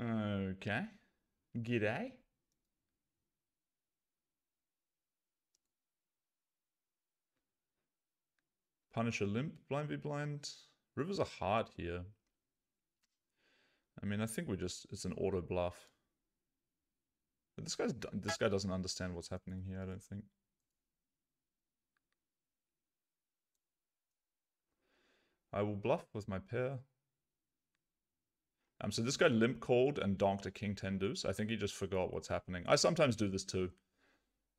Okay. Gidday. Punish a limp. Blind v blind. Rivers are hard here. I mean, I think it's an auto bluff. But this guy doesn't understand what's happening here, I don't think. I will bluff with my pair. So this guy limp called and donked a king 10 deuce. I think he just forgot what's happening. I sometimes do this too.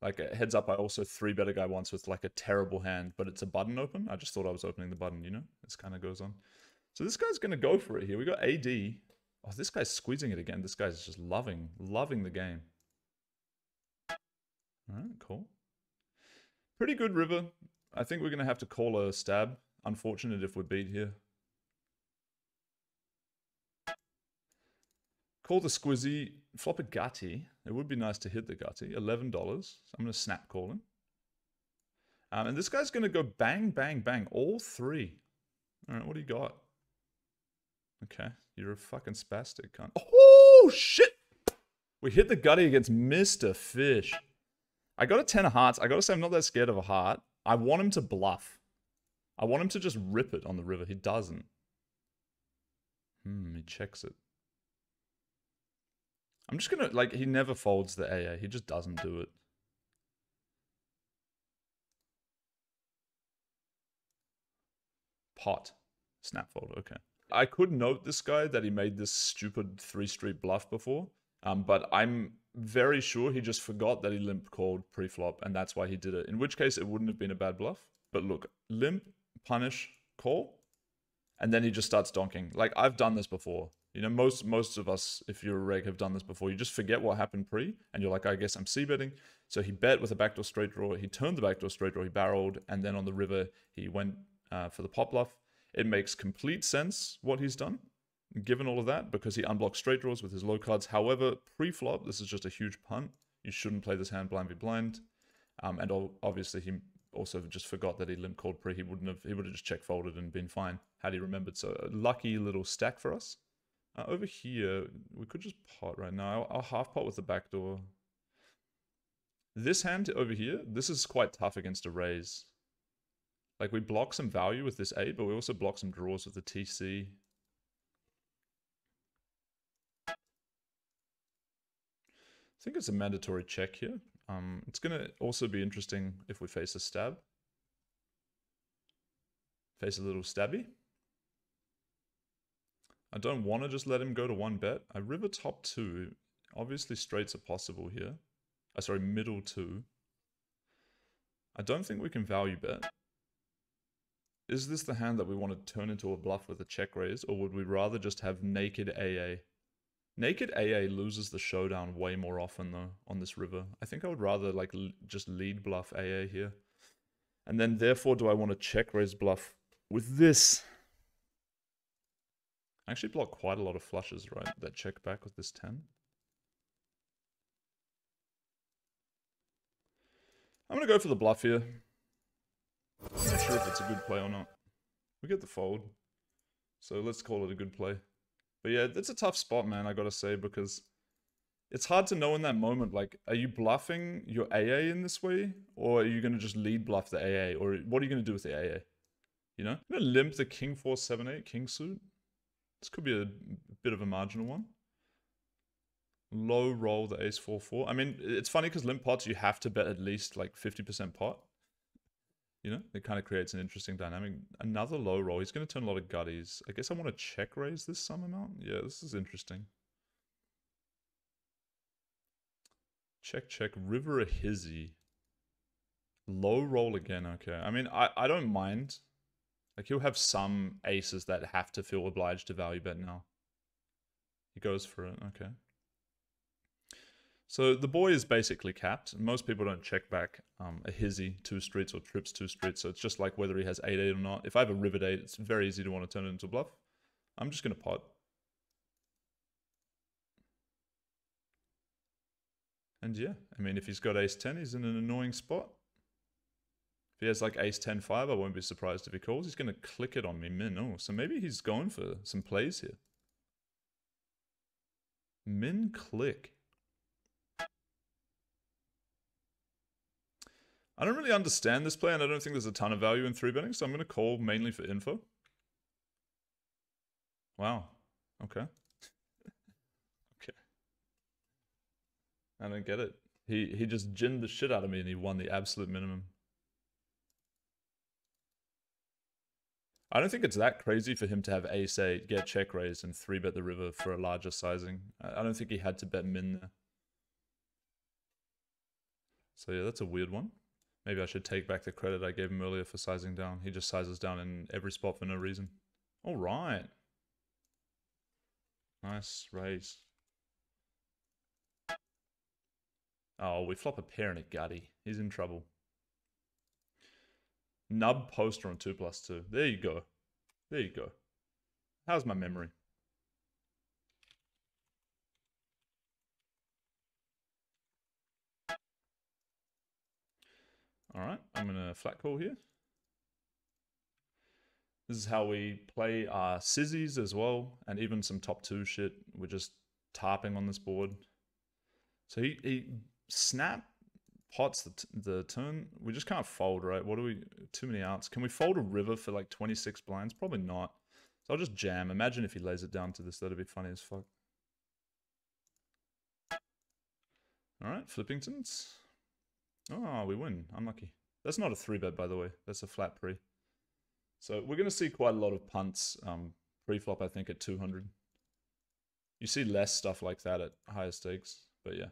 Like, heads up, I also 3-bet a guy once with like a terrible hand, but it's a button open. I just thought I was opening the button, you know? This kind of goes on. So this guy's going to go for it here. We got AD. Oh, this guy's squeezing it again. This guy's just loving the game. All right, cool. Pretty good river. I think we're going to have to call a stab. Unfortunate if we beat here. Call the squizzy. Flop a gutty. It would be nice to hit the gutty. $11. So I'm going to snap call him. And this guy's going to go bang, bang, bang. All three. All right, what do you got? Okay, you're a fucking spastic cunt. Oh, shit! We hit the gutty against Mr. Fish. I got a 10 of hearts. I gotta say, I'm not that scared of a heart. I want him to bluff. I want him to just rip it on the river. He doesn't. He checks it. I'm just gonna, like, he never folds the AA. He just doesn't do it. Pot. Snap fold, okay. I could note this guy that he made this stupid 3-street bluff before, but I'm very sure he just forgot that he limp called pre-flop, and that's why he did it. In which case, it wouldn't have been a bad bluff. But look, limp, punish, call, and then he just starts donking. Like, I've done this before. You know, most of us, if you're a reg, have done this before. You just forget what happened pre, and you're like, I guess I'm c-betting. So he bet with a backdoor straight draw. He turned the backdoor straight draw. He barreled, and then on the river, he went for the pot bluff. It makes complete sense what he's done, given all of that, because he unblocks straight draws with his low cards. However, pre-flop, this is just a huge punt. You shouldn't play this hand blind v blind. And obviously, he also just forgot that he limp called pre. He would have just check folded and been fine had he remembered. So a lucky little stack for us. Over here, we could just pot right now. I'll half pot with the backdoor. This hand over here, this is quite tough against a raise. Like, we block some value with this 8, but we also block some draws with the TC. I think it's a mandatory check here. It's going to also be interesting if we face a stab. Face a little stabby. I don't want to just let him go to 1 bet. I river top 2. Obviously, straights are possible here. Sorry, middle 2. I don't think we can value bet. Is this the hand that we want to turn into a bluff with a check raise, or would we rather just have naked AA? Naked AA loses the showdown way more often, though, on this river. I think I would rather, like, just lead bluff AA here. And then, therefore, do I want to check raise bluff with this? I actually block quite a lot of flushes, right? That check back with this 10. I'm going to go for the bluff here. I'm not sure if it's a good play or not. We get the fold. So let's call it a good play. But yeah, it's a tough spot, man, I gotta say, because it's hard to know in that moment, like, are you bluffing your AA in this way? Or are you gonna just lead bluff the AA? Or what are you gonna do with the AA? You know? I'm gonna limp the king 4, 7, 8, king suit. This could be a bit of a marginal one. Low roll the ace 4, 4. I mean, it's funny because limp pots, you have to bet at least like 50% pot. You know, it kind of creates an interesting dynamic. Another low roll. He's going to turn a lot of gutties. I guess I want to check raise this some amount. Yeah, this is interesting. Check, check. River a hizzy. Low roll again. Okay. I mean, I don't mind. Like, he'll have some aces that have to feel obliged to value bet now. He goes for it. Okay. So the boy is basically capped. Most people don't check back a hizzy 2 streets or trips 2 streets. So it's just like whether he has 8-8 or not. If I have a river 8, it's very easy to want to turn it into a bluff. I'm just going to pot. And yeah, I mean, if he's got ace 10, he's in an annoying spot. If he has like ace 10, 5, I won't be surprised if he calls. He's going to click it on me min. Oh, so maybe he's going for some plays here. Min click. I don't really understand this play, and I don't think there's a ton of value in 3-betting, so I'm going to call mainly for info. Wow. Okay. Okay. I don't get it. He just ginned the shit out of me and he won the absolute minimum. I don't think it's that crazy for him to have ace-8, get check raised, and 3-bet the river for a larger sizing. I don't think he had to bet min there. So yeah, that's a weird one. Maybe I should take back the credit I gave him earlier for sizing down. He just sizes down in every spot for no reason. All right. Nice raise. Oh, we flop a pair and a gutty. He's in trouble. Nub poster on 2+2. There you go. There you go. How's my memory? Alright, I'm going to flat call here. This is how we play our sizzies as well, and even some top 2 shit. We're just tarping on this board. So he snap pots the turn. We just can't fold, right? What do we... Too many outs. Can we fold a river for like 26 blinds? Probably not. So I'll just jam. Imagine if he lays it down to this. That'd be funny as fuck. Alright, Flippingtons. Oh, we win. Unlucky. That's not a 3-bet, by the way. That's a flat pre. So we're going to see quite a lot of punts pre-flop, I think, at 200. You see less stuff like that at higher stakes, but yeah.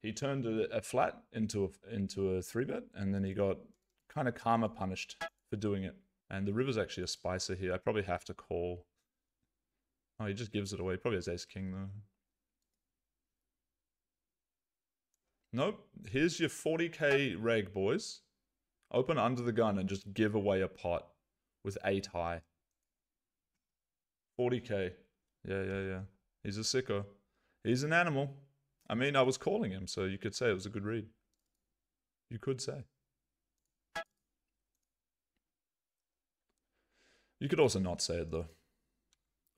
He turned a flat into a 3-bet, and then he got kind of karma punished for doing it. And the river's actually a spicer here. I probably have to call. Oh, he just gives it away. He probably has ace-king, though. Nope. Here's your 40k reg, boys. Open under the gun and just give away a pot with 8 high. 40k. Yeah. He's a sicko. He's an animal. I mean, I was calling him, so you could say it was a good read. You could say. You could also not say it, though.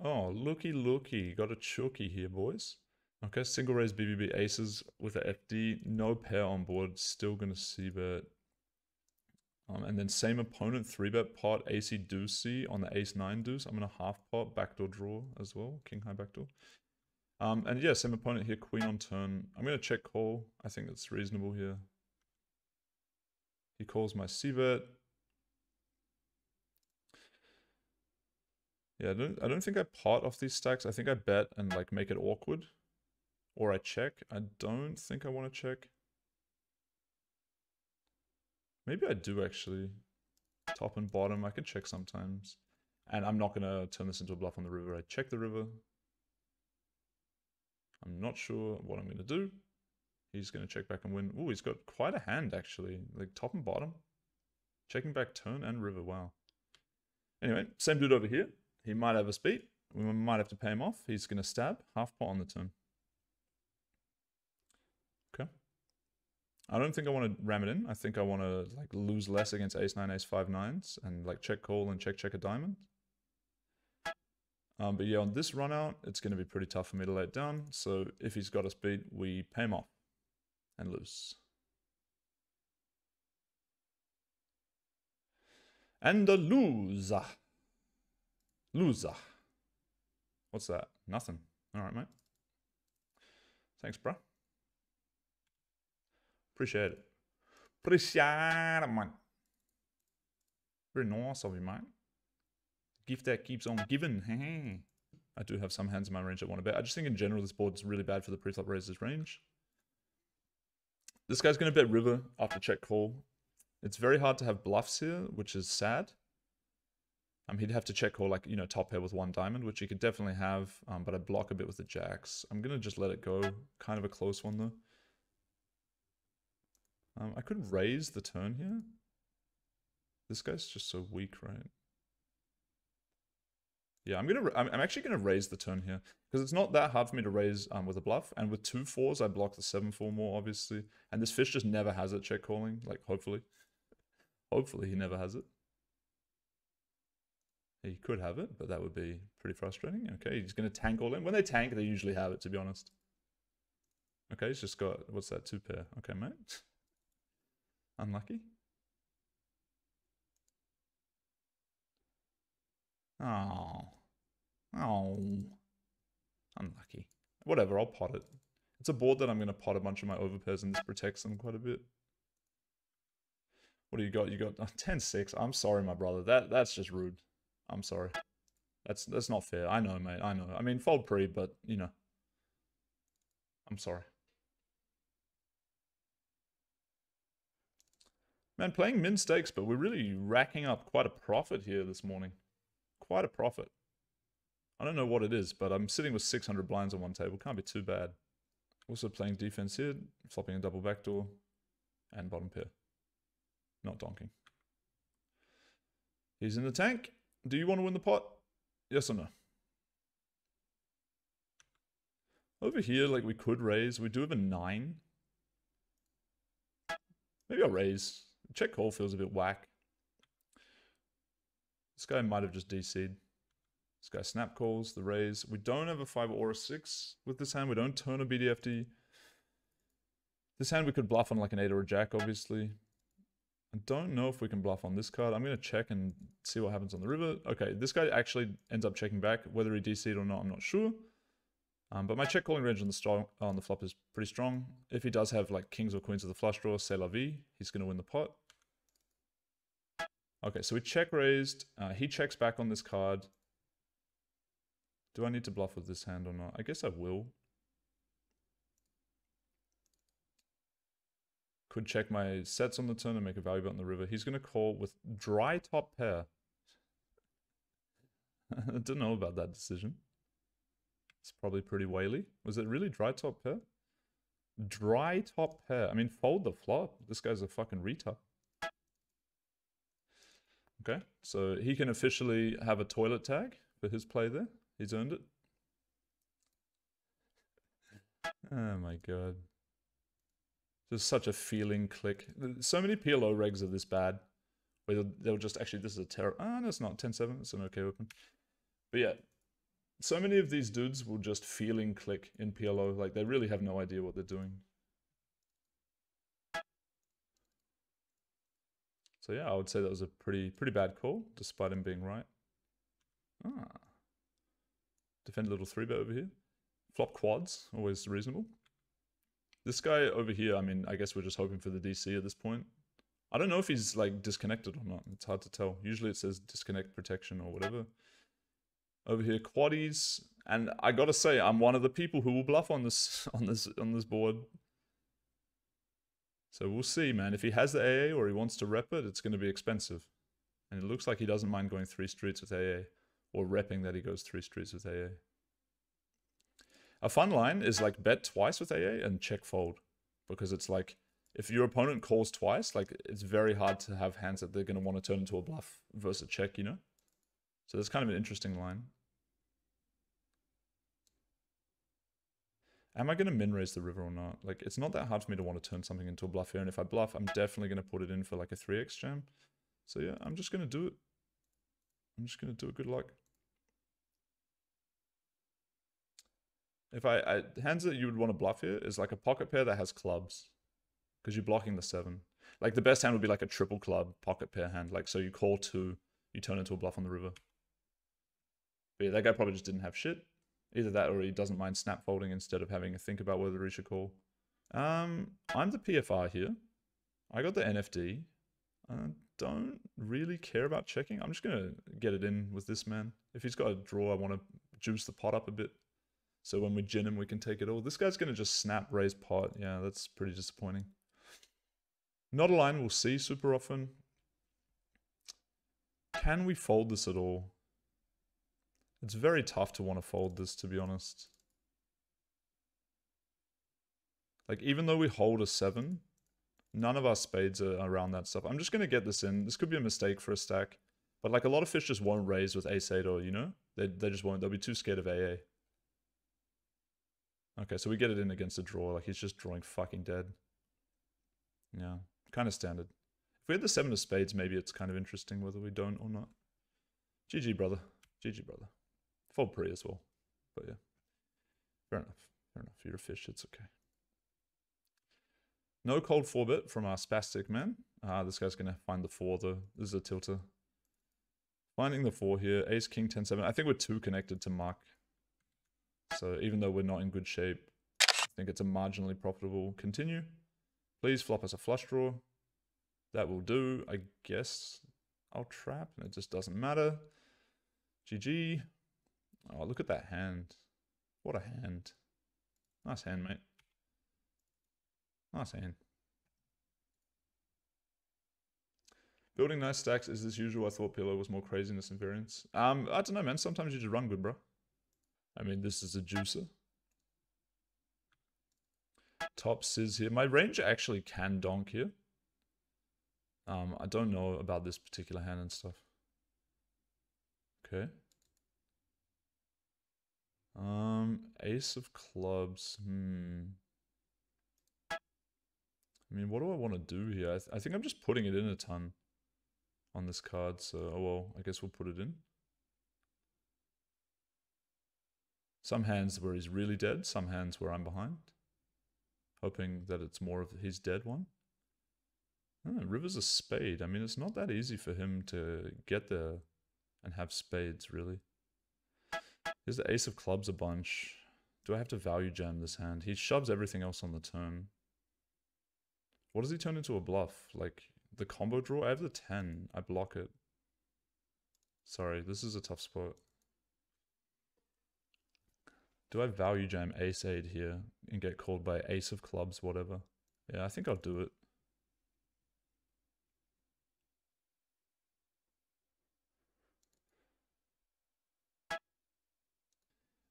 Oh, looky. Got a chooky here, boys. Okay, single raise BBB aces with a FD. No pair on board. Still going to c-bet. And then same opponent, 3-bet pot, AC deucey on the ace-9 deuce. I'm going to half pot, backdoor draw as well. King high backdoor. And yeah, same opponent here, queen on turn. I'm going to check call. I think that's reasonable here. He calls my c-bet. Yeah, I don't think I pot off these stacks. I think I bet and like make it awkward. Or I check. I don't think I want to check. Maybe I do actually. Top and bottom, I can check sometimes. And I'm not going to turn this into a bluff on the river. I check the river. I'm not sure what I'm going to do. He's going to check back and win. Ooh, he's got quite a hand, actually. Like top and bottom. Checking back turn and river. Wow. Anyway, same dude over here. He might have us beat. We might have to pay him off. He's going to stab. Half pot on the turn. Okay. I don't think I want to ram it in. I think I want to like lose less against ace-9, ace-5, 9s. And like check call and check a diamond. But yeah, on this run out, it's going to be pretty tough for me to lay it down. So if he's got us beat, we pay him off and lose. And a loser. Loser. What's that? Nothing. All right, mate. Thanks, bro. Appreciate it. Appreciate it, man. Very nice of you, mate. Gift that keeps on giving. I do have some hands in my range that want to bet. I just think in general this board's really bad for the pre-flop raises range. This guy's going to bet river after check call. It's very hard to have bluffs here, which is sad. He'd have to check call like, you know, top pair with 1 diamond, which he could definitely have, but I block a bit with the jacks. I'm going to just let it go. Kind of a close one though. I could raise the turn here. This guy's just so weak, right? Yeah, I'm actually gonna raise the turn here because it's not that hard for me to raise with a bluff, and with 2 4s I block the 7-4 more obviously, and this fish just never has it check calling. Like hopefully he never has it. He could have it, but that would be pretty frustrating. Okay, he's going to tank all in. When they tank, they usually have it, to be honest. Okay, he's just got, what's that, 2 pair. Okay, mate. Unlucky. Oh. Oh. Unlucky. Whatever, I'll pot it. It's a board that I'm going to pot a bunch of my overpairs, and this protects them quite a bit. What do you got? You got 10-6. I'm sorry, my brother. That's just rude. I'm sorry. That's not fair. I know, mate. I know. I mean, fold pre, but, you know. I'm sorry. Man, playing min stakes, but we're really racking up quite a profit here this morning. Quite a profit. I don't know what it is, but I'm sitting with 600 blinds on one table. Can't be too bad. Also playing defense here, flopping a double backdoor, and bottom pair. Not donking. He's in the tank. Do you want to win the pot? Yes or no? Over here, like, we could raise. We do have a 9. Maybe I'll raise. Check call feels a bit whack. This guy might have just DC'd. This guy snap calls, the raise. We don't have a 5 or a 6 with this hand. We don't turn a BDFD. This hand we could bluff on like an 8 or a jack, obviously. I don't know if we can bluff on this card. I'm going to check and see what happens on the river. Okay, this guy actually ends up checking back. Whether he DC'd or not, I'm not sure. But my check calling range on the flop is pretty strong. If he does have like kings or queens of the flush draw, c'est la vie, he's going to win the pot. Okay, so we check raised. He checks back on this card. Do I need to bluff with this hand or not? I guess I will. Could check my sets on the turn and make a value bet on the river. He's going to call with dry top pair. I don't know about that decision. It's probably pretty whaley. Was it really dry top pair? Dry top pair. I mean, fold the flop. This guy's a fucking retard. Okay, so he can officially have a toilet tag for his play there. He's earned it. Oh my god. Just such a feeling click. So many PLO regs are this bad. Where they'll just, actually, this is a terror. Ah, no, it's not. 10-7. It's an okay open. But yeah. So many of these dudes will just feeling click in PLO. Like, they really have no idea what they're doing. So yeah, I would say that was a pretty bad call, despite him being right. Ah. Defend a little 3-bet over here. Flop quads, always reasonable. This guy over here, I mean, I guess we're just hoping for the DC at this point. I don't know if he's like disconnected or not. It's hard to tell. Usually it says disconnect protection or whatever. Over here, quaddies. And I gotta say, I'm one of the people who will bluff on this board. So we'll see, man. If he has the AA or he wants to rep it, it's going to be expensive. And it looks like he doesn't mind going 3 streets with AA. Or repping that he goes 3 streets with AA. A fun line is like bet twice with AA and check fold. Because it's like, if your opponent calls twice, like it's very hard to have hands that they're going to want to turn into a bluff versus a check, you know? So that's kind of an interesting line. Am I going to min raise the river or not? Like, it's not that hard for me to want to turn something into a bluff here. And if I bluff, I'm definitely going to put it in for like a 3x jam. So yeah, I'm just going to do it. I'm just going to do it. Good luck. If hands that you would want to bluff here is like a pocket pair that has clubs. Because you're blocking the 7. Like the best hand would be like a triple club pocket pair hand. Like, so you call 2, you turn into a bluff on the river. But yeah, that guy probably just didn't have shit. Either that or he doesn't mind snap folding instead of having to think about whether he should call. I'm the PFR here. I got the NFD. I don't really care about checking. I'm just going to get it in with this man. If he's got a draw, I want to juice the pot up a bit. So when we gin him, we can take it all. This guy's going to just snap, raise pot. Yeah, that's pretty disappointing. Not a line we'll see super often. Can we fold this at all? It's very tough to want to fold this, to be honest. Like, even though we hold a 7, none of our spades are around that stuff. I'm just going to get this in. This could be a mistake for a stack. But, like, a lot of fish just won't raise with ace-8 or, you know? They just won't. They'll be too scared of AA. Okay, so we get it in against a draw. Like, he's just drawing fucking dead. Yeah, kind of standard. If we had the 7 of spades, maybe it's kind of interesting whether we don't or not. GG, brother. GG, brother. Fold pre as well. But yeah. Fair enough. Fair enough. You're a fish. It's okay. No cold 4-bit from our spastic man. This guy's going to find the 4 though. This is a tilter. Finding the 4 here. Ace, king, 10, 7. I think we're too connected to Mark. So even though we're not in good shape, I think it's a marginally profitable continue. Please flop us a flush draw. That will do. I guess I'll trap and it just doesn't matter. GG. Oh, look at that hand. What a hand. Nice hand, mate. Nice hand. Building nice stacks is as usual. I thought Pillow was more craziness and variance. I don't know, man. Sometimes you just run good, bro. I mean, this is a juicer. Top Sizz here. My range actually can donk here. I don't know about this particular hand and stuff. Okay. Ace of clubs. I mean, what do I want to do here? I think I'm just putting it in a ton on this card. So, oh well, I guess we'll put it in. Some hands where he's really dead. Some hands where I'm behind. Hoping that it's more of his dead one. Oh, river's a spade. I mean, it's not that easy for him to get there and have spades, really. Here's the ace of clubs a bunch. Do I have to value jam this hand? He shoves everything else on the turn. What does he turn into a bluff? Like, the combo draw? I have the 10. I block it. Sorry, this is a tough spot. Do I value jam ace-8 here and get called by ace of clubs, whatever? Yeah, I think I'll do it.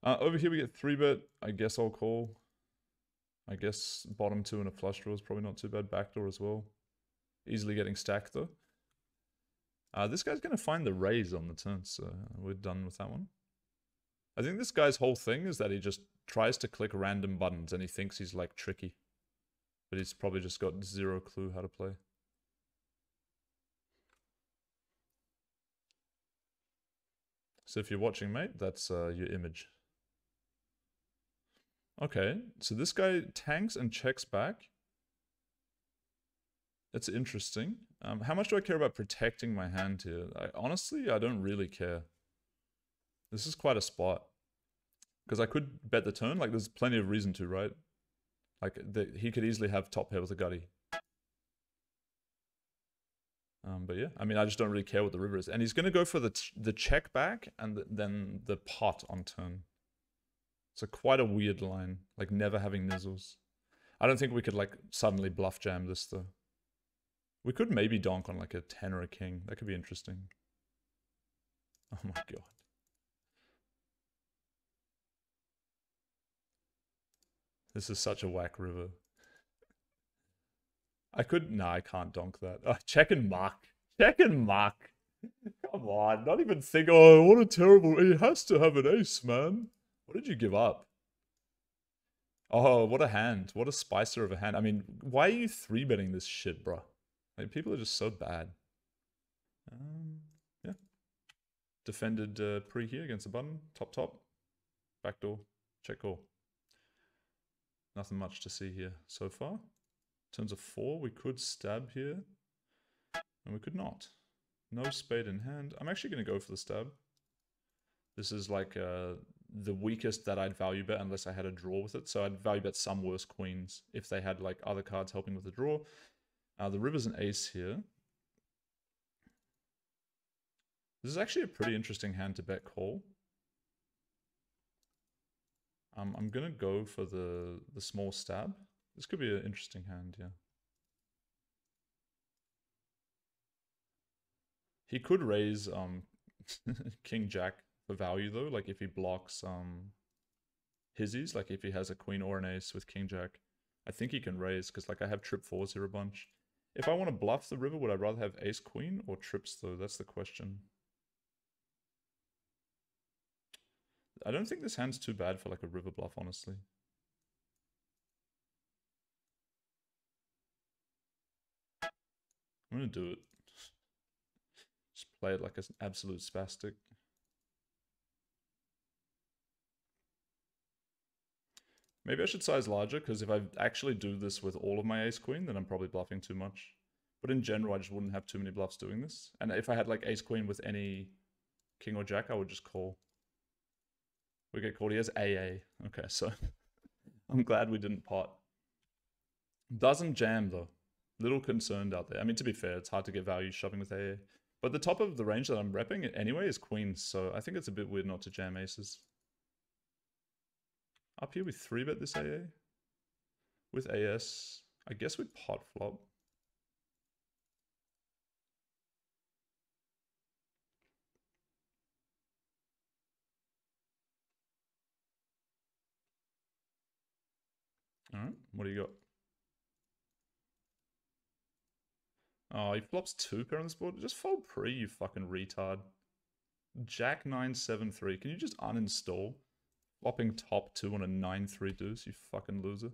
Over here we get 3-bet. I guess I'll call. I guess bottom 2 and a flush draw is probably not too bad. Backdoor as well. Easily getting stacked though. This guy's going to find the raise on the turn, so we're done with that one. I think this guy's whole thing is that he just tries to click random buttons and he thinks he's like tricky. But he's probably just got zero clue how to play. So if you're watching, mate, that's your image. Okay, so this guy tanks and checks back. It's interesting. How much do I care about protecting my hand here? Honestly, I don't really care. This is quite a spot. Because I could bet the turn. Like, there's plenty of reason to, right? Like, he could easily have top pair with a gutty. But yeah, I mean, I just don't really care what the river is. And he's going to go for the check back and then the pot on turn. So quite a weird line. Like, never having nizzles. I don't think we could, like, suddenly bluff jam this, though. We could maybe donk on, like, a 10 or a king. That could be interesting. Oh my god. This is such a whack river. Nah, I can't donk that. Oh, check and mark. Check and mark. Come on, not even think, oh, what a terrible, he has to have an ace, man. What did you give up? Oh, what a hand. What a spicer of a hand. I mean, why are you 3-betting this shit, bro? Like, people are just so bad. Yeah. Defended pre here against the button. Top. Backdoor. Check call. Nothing much to see here so far. In terms of 4, we could stab here. And we could not. No spade in hand. I'm actually going to go for the stab. This is like the weakest that I'd value bet unless I had a draw with it. So I'd value bet some worse queens if they had like other cards helping with the draw. The river's an ace here. This is actually a pretty interesting hand to bet call. I'm going to go for the small stab. This could be an interesting hand, yeah. He could raise King Jack for value though, like if he blocks hizzies, like if he has a queen or an ace with King Jack. I think he can raise because like I have trip 4s here a bunch. If I want to bluff the river, would I rather have ace queen or trips though? That's the question. I don't think this hand's too bad for like a river bluff, honestly. I'm gonna do it. Just play it like an absolute spastic. Maybe I should size larger, because if I actually do this with all of my ace-queen, then I'm probably bluffing too much. But in general, I just wouldn't have too many bluffs doing this. And if I had like ace-queen with any king or jack, I would just call. We get called. He has AA. Okay, so I'm glad we didn't pot. Doesn't jam, though. Little concerned out there. I mean, to be fair, it's hard to get value shoving with AA. But the top of the range that I'm repping anyway is queens, so I think it's a bit weird not to jam aces. Up here we 3-bet this AA. With AS, I guess we pot flop. Alright, what do you got? Oh, he flops 2 pair on this board. Just fold pre, you fucking retard. Jack 9-7-3. Can you just uninstall? Flopping top 2 on a 9-3 deuce, you fucking loser.